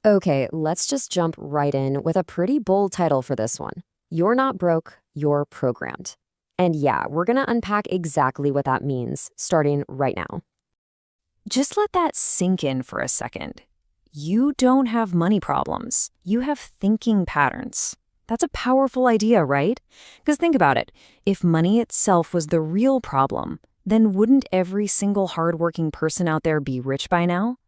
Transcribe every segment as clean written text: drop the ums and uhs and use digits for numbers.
Okay, let's just jump right in with a pretty bold title for this one. You're not broke, you're programmed. And yeah, we're going to unpack exactly what that means, starting right now. Just let that sink in for a second. You don't have money problems. You have thinking patterns. That's a powerful idea, right? Because think about it. If money itself was the real problem, then wouldn't every single hardworking person out there be rich by now?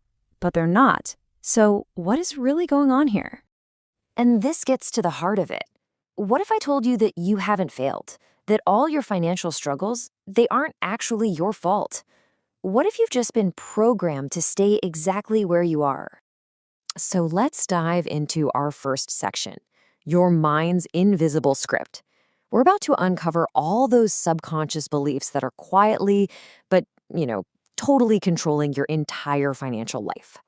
But they're not. So what is really going on here? And this gets to the heart of it. What if I told you that you haven't failed? That all your financial struggles, they aren't actually your fault? What if you've just been programmed to stay exactly where you are? So let's dive into our first section, your mind's invisible script. We're about to uncover all those subconscious beliefs that are quietly, but, totally controlling your entire financial life.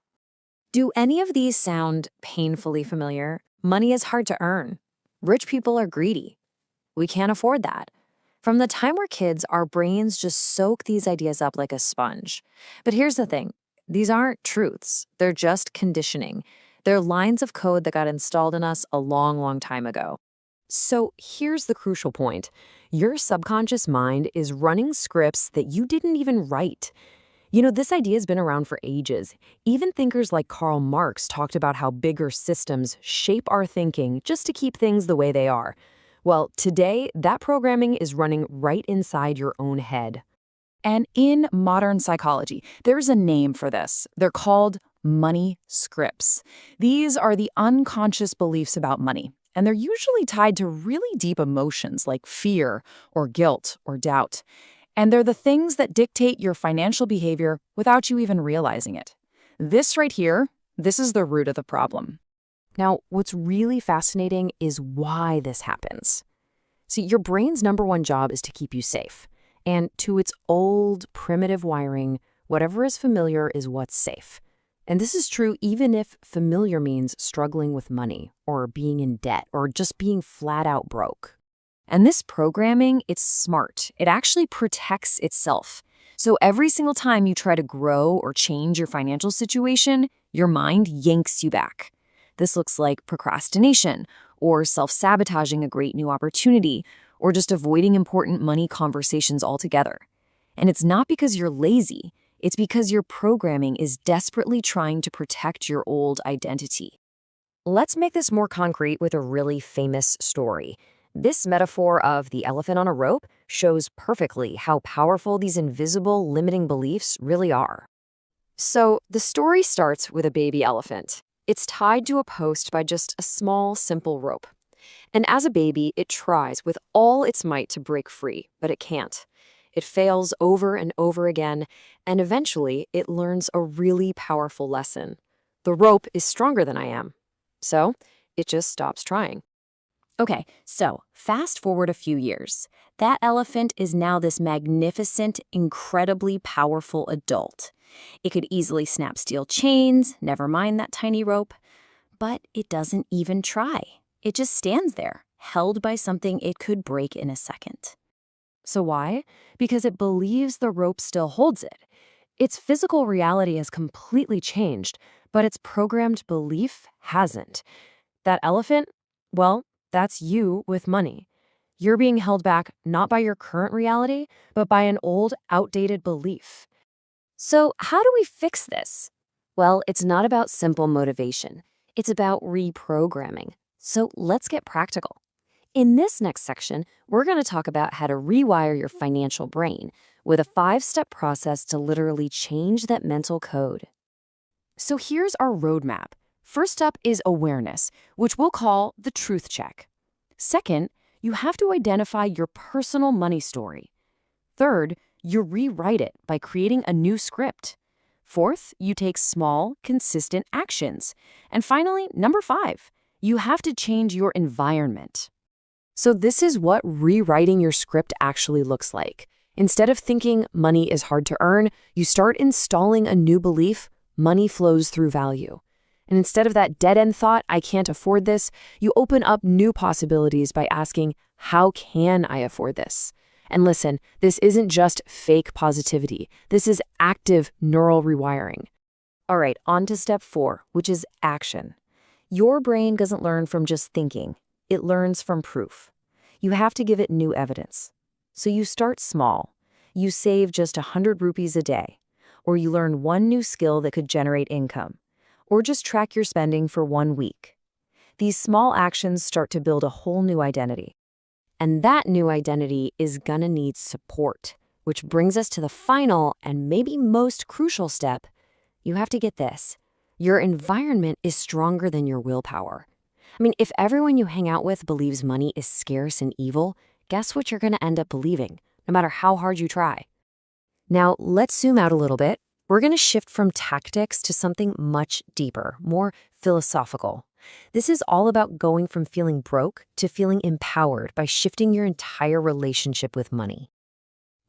Do any of these sound painfully familiar? Money is hard to earn. Rich people are greedy. We can't afford that. From the time we're kids, our brains just soak these ideas up like a sponge. But here's the thing. These aren't truths. They're just conditioning. They're lines of code that got installed in us a long, long time ago. So here's the crucial point. Your subconscious mind is running scripts that you didn't even write. This idea has been around for ages. Even thinkers like Karl Marx talked about how bigger systems shape our thinking just to keep things the way they are. Well, today, that programming is running right inside your own head. And in modern psychology, there's a name for this. They're called money scripts. These are the unconscious beliefs about money, and they're usually tied to really deep emotions like fear or guilt or doubt. And they're the things that dictate your financial behavior without you even realizing it. This right here, this is the root of the problem. Now, what's really fascinating is why this happens. See, your brain's number one job is to keep you safe. And to its old, primitive wiring, whatever is familiar is what's safe. And this is true even if familiar means struggling with money, or being in debt, or just being flat out broke. And this programming, it's smart. It actually protects itself. So every single time you try to grow or change your financial situation, your mind yanks you back. This looks like procrastination, or self-sabotaging a great new opportunity, or just avoiding important money conversations altogether. And it's not because you're lazy, it's because your programming is desperately trying to protect your old identity. Let's make this more concrete with a really famous story. This metaphor of the elephant on a rope shows perfectly how powerful these invisible limiting beliefs really are. So the story starts with a baby elephant. It's tied to a post by just a small, simple rope. And as a baby, it tries with all its might to break free, but it can't. It fails over and over again, and eventually it learns a really powerful lesson. The rope is stronger than I am. So it just stops trying. Okay, so fast forward a few years. That elephant is now this magnificent, incredibly powerful adult. It could easily snap steel chains, never mind that tiny rope. But it doesn't even try. It just stands there, held by something it could break in a second. So why? Because it believes the rope still holds it. Its physical reality has completely changed, but its programmed belief hasn't. That elephant, well, that's you with money. You're being held back not by your current reality, but by an old, outdated belief. So how do we fix this? Well, it's not about simple motivation. It's about reprogramming. So let's get practical. In this next section, we're going to talk about how to rewire your financial brain with a 5-step process to literally change that mental code. So here's our roadmap. First up is awareness, which we'll call the truth check. Second, you have to identify your personal money story. Third, you rewrite it by creating a new script. Fourth, you take small, consistent actions. And finally, number 5, you have to change your environment. So this is what rewriting your script actually looks like. Instead of thinking money is hard to earn, you start installing a new belief: money flows through value. And instead of that dead-end thought, I can't afford this, you open up new possibilities by asking, how can I afford this? And listen, this isn't just fake positivity. This is active neural rewiring. All right, on to step 4, which is action. Your brain doesn't learn from just thinking. It learns from proof. You have to give it new evidence. So you start small. You save just 100 rupees a day, or you learn one new skill that could generate income, or just track your spending for 1 week. These small actions start to build a whole new identity. And that new identity is gonna need support, which brings us to the final and maybe most crucial step. You have to get this. Your environment is stronger than your willpower. I mean, if everyone you hang out with believes money is scarce and evil, guess what you're gonna end up believing, no matter how hard you try. Now, let's zoom out a little bit. We're gonna shift from tactics to something much deeper, more philosophical. This is all about going from feeling broke to feeling empowered by shifting your entire relationship with money.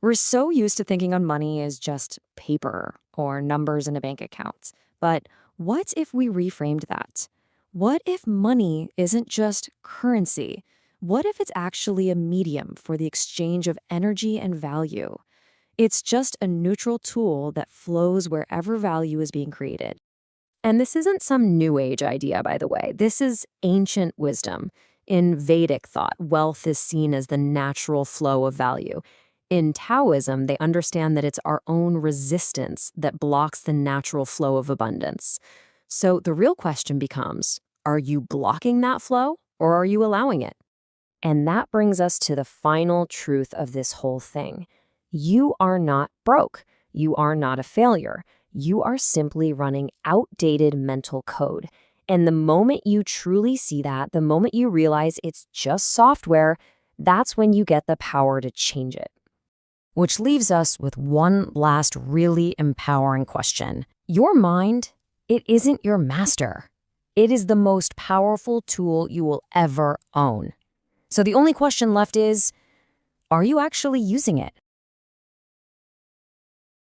We're so used to thinking on money as just paper or numbers in a bank account. But what if we reframed that? What if money isn't just currency? What if it's actually a medium for the exchange of energy and value? It's just a neutral tool that flows wherever value is being created. And this isn't some new age idea, by the way. This is ancient wisdom. In Vedic thought, wealth is seen as the natural flow of value. In Taoism, they understand that it's our own resistance that blocks the natural flow of abundance. So the real question becomes, are you blocking that flow or are you allowing it? And that brings us to the final truth of this whole thing. You are not broke. You are not a failure. You are simply running outdated mental code. And the moment you truly see that, the moment you realize it's just software, that's when you get the power to change it. Which leaves us with one last really empowering question. Your mind, it isn't your master. It is the most powerful tool you will ever own. So the only question left is, are you actually using it?